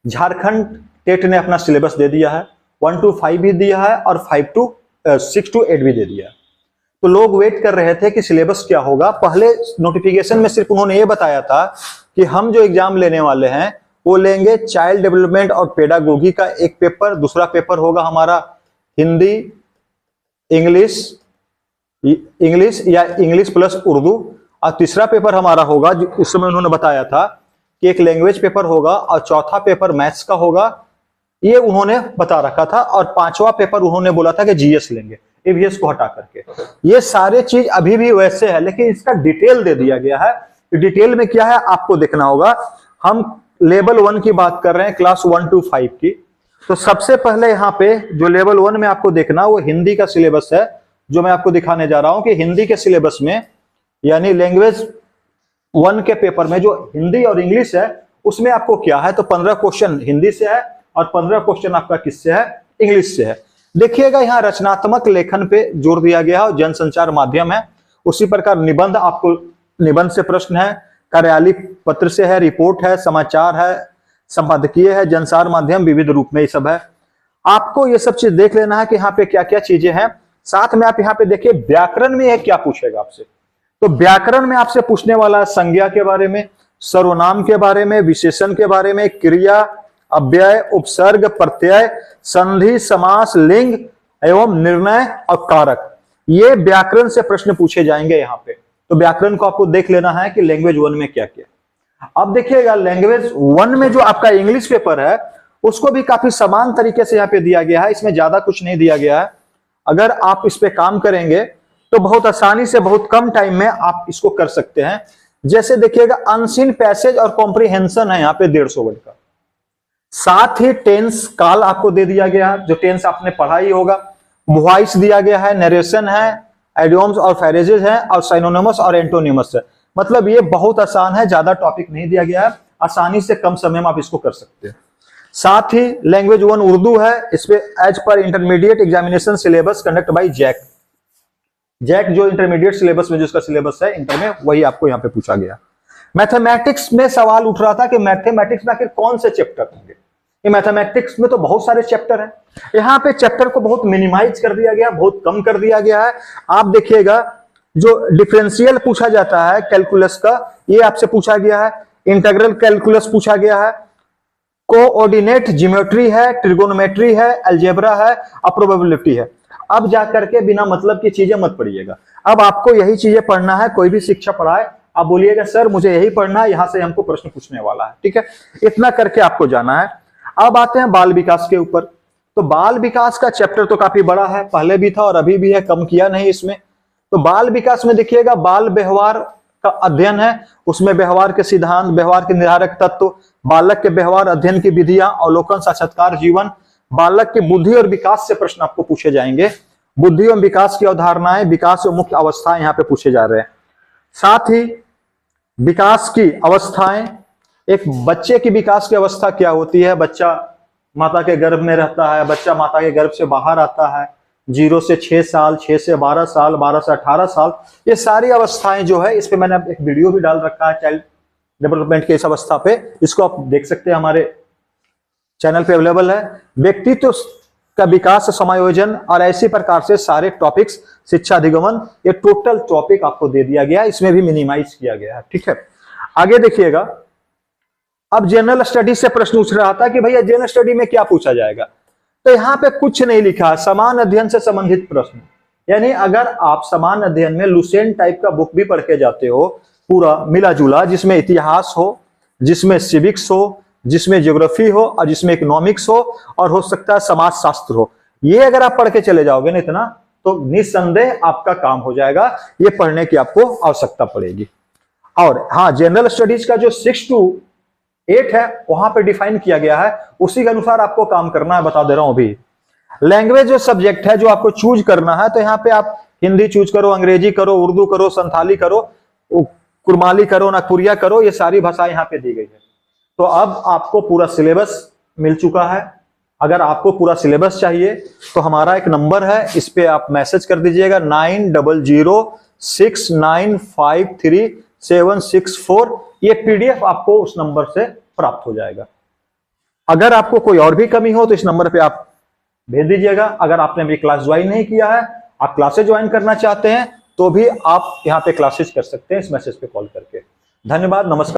Jharkhand TET ने अपना syllabus दे दिया है, 1 to 5 भी दिया है और 6 to 8 भी दे दिया है। तो लोग वेट कर रहे थे कि सिलेबस क्या होगा। पहले नोटिफिकेशन में सिर्फ उन्होंने ये बताया था कि हम जो एग्जाम लेने वाले हैं वो लेंगे चाइल्ड डेवलपमेंट और पेडागोगी का एक पेपर, दूसरा पेपर होगा हमारा हिंदी, इंग्लिश या इंग्लिश प्लस उर्दू, और तीसरा पेपर हमारा होगा, उस समय उन्होंने बताया था कि एक लैंग्वेज पेपर होगा और चौथा पेपर मैथ्स का होगा, ये उन्होंने बता रखा था। और पांचवा पेपर उन्होंने बोला था कि जीएस लेंगे, ईवीएस को हटा करके। ये सारे चीज अभी भी वैसे है, लेकिन इसका डिटेल दे दिया गया है। डिटेल में क्या है आपको देखना होगा। हम लेवल 1 की बात कर रहे हैं, क्लास 1 to 5 की। तो सबसे पहले यहाँ पे जो लेवल 1 में आपको देखना वो हिंदी का सिलेबस है, जो मैं आपको दिखाने जा रहा हूं कि हिंदी के सिलेबस में, यानी लैंग्वेज 1 के पेपर में जो हिंदी और इंग्लिश है उसमें आपको क्या है, तो 15 क्वेश्चन हिंदी से है और 15 क्वेश्चन आपका किससे है, इंग्लिश से है। देखिएगा यहाँ रचनात्मक लेखन पे जोर दिया गया है और जनसंचार माध्यम है। उसी प्रकार निबंध, आपको निबंध से प्रश्न है, कार्यालय पत्र से है, रिपोर्ट है, समाचार है, संपादकीय है, जनसार माध्यम, विविध रूप में ये सब है। आपको ये सब चीज देख लेना है कि यहाँ पे क्या क्या चीजें हैं। साथ में आप यहाँ पे देखिए व्याकरण में क्या पूछेगा आपसे। तो व्याकरण में आपसे पूछने वाला संज्ञा के बारे में, सर्वनाम के बारे में, विशेषण के बारे में, क्रिया, अव्यय, उपसर्ग, प्रत्यय, संधि, समास, लिंग एवं निर्णय और कारक, ये व्याकरण से प्रश्न पूछे जाएंगे यहाँ पे। तो व्याकरण को आपको देख लेना है कि लैंग्वेज 1 में क्या क्या। अब देखिएगा लैंग्वेज 1 में जो आपका इंग्लिश पेपर है उसको भी काफी समान तरीके से यहाँ पे दिया गया है, इसमें ज्यादा कुछ नहीं दिया गया है। अगर आप इस पे काम करेंगे तो बहुत आसानी से बहुत कम टाइम में आप इसको कर सकते हैं। जैसे देखिएगा अनसीन पैसेज और कॉम्प्रिहेंशन है यहाँ पे 150 वर्ड का। साथ ही टेंस काल आपको दे दिया गया है, जो टेंस आपने पढ़ा ही होगा। वॉइस दिया गया है, नरेशन है, एडियोम्स और फ्रेजेस है, और साइनोनिमस और एंटोनिमस है। मतलब ये बहुत आसान है, ज्यादा टॉपिक नहीं दिया गया है, आसानी से कम समय में आप इसको कर सकते हैं। साथ ही लैंग्वेज 1 उर्दू है, इसपे एज पर intermediate examination syllabus conduct by JAC. JAC जो इंटरमीडिएट सिलेबस में जिसका सिलेबस है इंटर में, वही आपको यहाँ पे पूछा गया। मैथमेटिक्स में सवाल उठ रहा था कि मैथमेटिक्स में आखिर कौन से चैप्टर होंगे। ये मैथमेटिक्स में तो बहुत सारे चैप्टर हैं, यहाँ पे चैप्टर को बहुत मिनिमाइज कर दिया गया, बहुत कम कर दिया गया है। आप देखिएगा जो डिफरेंशियल पूछा जाता है कैलकुलस का, ये आपसे पूछा गया है। इंटीग्रल कैलकुलस पूछा गया है, कोऑर्डिनेट ज्योमेट्री है, ट्रिगोनोमेट्री है, अलजेब्रा है, और प्रोबेबिलिटी है। अब जाकर के बिना मतलब की चीजें मत पढ़िएगा, अब आपको यही चीजें पढ़ना है। कोई भी शिक्षक पढ़ाए आप बोलिएगा सर मुझे यही पढ़ना है, यहां से हमको प्रश्न पूछने वाला है, ठीक है, इतना करके आपको जाना है। अब आते हैं बाल विकास के ऊपर। तो बाल विकास का चैप्टर तो काफी बड़ा है, पहले भी था और अभी भी है, कम किया नहीं इसमें। तो बाल विकास में देखिएगा बाल व्यवहार का अध्ययन है, उसमें व्यवहार के सिद्धांत, व्यवहार के निर्धारक तत्व, बालक के व्यवहार अध्ययन की विधियां, अवलोकन, साक्षात्कार, जीवन, बालक की बुद्धि और विकास से प्रश्न आपको पूछे जाएंगे। बुद्धि एवं विकास की अवधारणाएं, विकास और मुख्य अवस्थाएं यहाँ पे पूछे जा रहे हैं। साथ ही विकास की अवस्थाएं, एक बच्चे की विकास की अवस्था क्या होती है, बच्चा माता के गर्भ में रहता है, बच्चा माता के गर्भ से बाहर आता है, 0 से 6 साल, 6 से 12 साल, 12 से 18 साल, ये सारी अवस्थाएं जो है, इस पे मैंने एक वीडियो भी डाल रखा है चाइल्ड डेवलपमेंट के इस अवस्था पे, इसको आप देख सकते हैं, हमारे चैनल पे अवेलेबल है। व्यक्तित्व का विकास, समायोजन और ऐसी प्रकार से सारे टॉपिक्स, शिक्षा अधिगमन, ये टोटल टॉपिक आपको दे दिया गया, इसमें भी मिनिमाइज किया गया है, ठीक है। आगे देखिएगा, अब जनरल स्टडी से प्रश्न पूछ रहा था कि भैया जनरल स्टडी में क्या पूछा जाएगा। तो यहाँ पे कुछ नहीं लिखा, समान अध्ययन से संबंधित प्रश्न। यानी अगर आप समान अध्ययन में लुसेंट टाइप का बुक भी पढ़ के जाते हो, पूरा मिला जुला, जिसमें इतिहास हो, जिसमें सिविक्स हो, जिसमें ज्योग्राफी हो और जिसमें इकोनॉमिक्स हो, और हो सकता है समाज शास्त्र हो, ये अगर आप पढ़ के चले जाओगे ना इतना, तो निस्संदेह आपका काम हो जाएगा, ये पढ़ने की आपको आवश्यकता पड़ेगी। और हाँ, जनरल स्टडीज का जो 6 to 8 है वहां पे डिफाइन किया गया है, उसी के अनुसार आपको काम करना है, बता दे रहा हूं अभी। लैंग्वेज जो सब्जेक्ट है जो आपको चूज करना है, तो यहाँ पे आप हिंदी चूज करो, अंग्रेजी करो, उर्दू करो, संथाली करो, कुरमाली करो, नागपुरिया करो, ये सारी भाषाएं यहाँ पे दी गई है। तो अब आपको पूरा सिलेबस मिल चुका है। अगर आपको पूरा सिलेबस चाहिए तो हमारा एक नंबर है, इस पे आप मैसेज कर दीजिएगा 9006953764, ये पीडीएफ आपको उस नंबर से प्राप्त हो जाएगा। अगर आपको कोई और भी कमी हो तो इस नंबर पे आप भेज दीजिएगा। अगर आपने अभी क्लास ज्वाइन नहीं किया है, आप क्लासेस ज्वाइन करना चाहते हैं, तो भी आप यहाँ पे क्लासेस कर सकते हैं इस मैसेज पे कॉल करके। धन्यवाद, नमस्कार।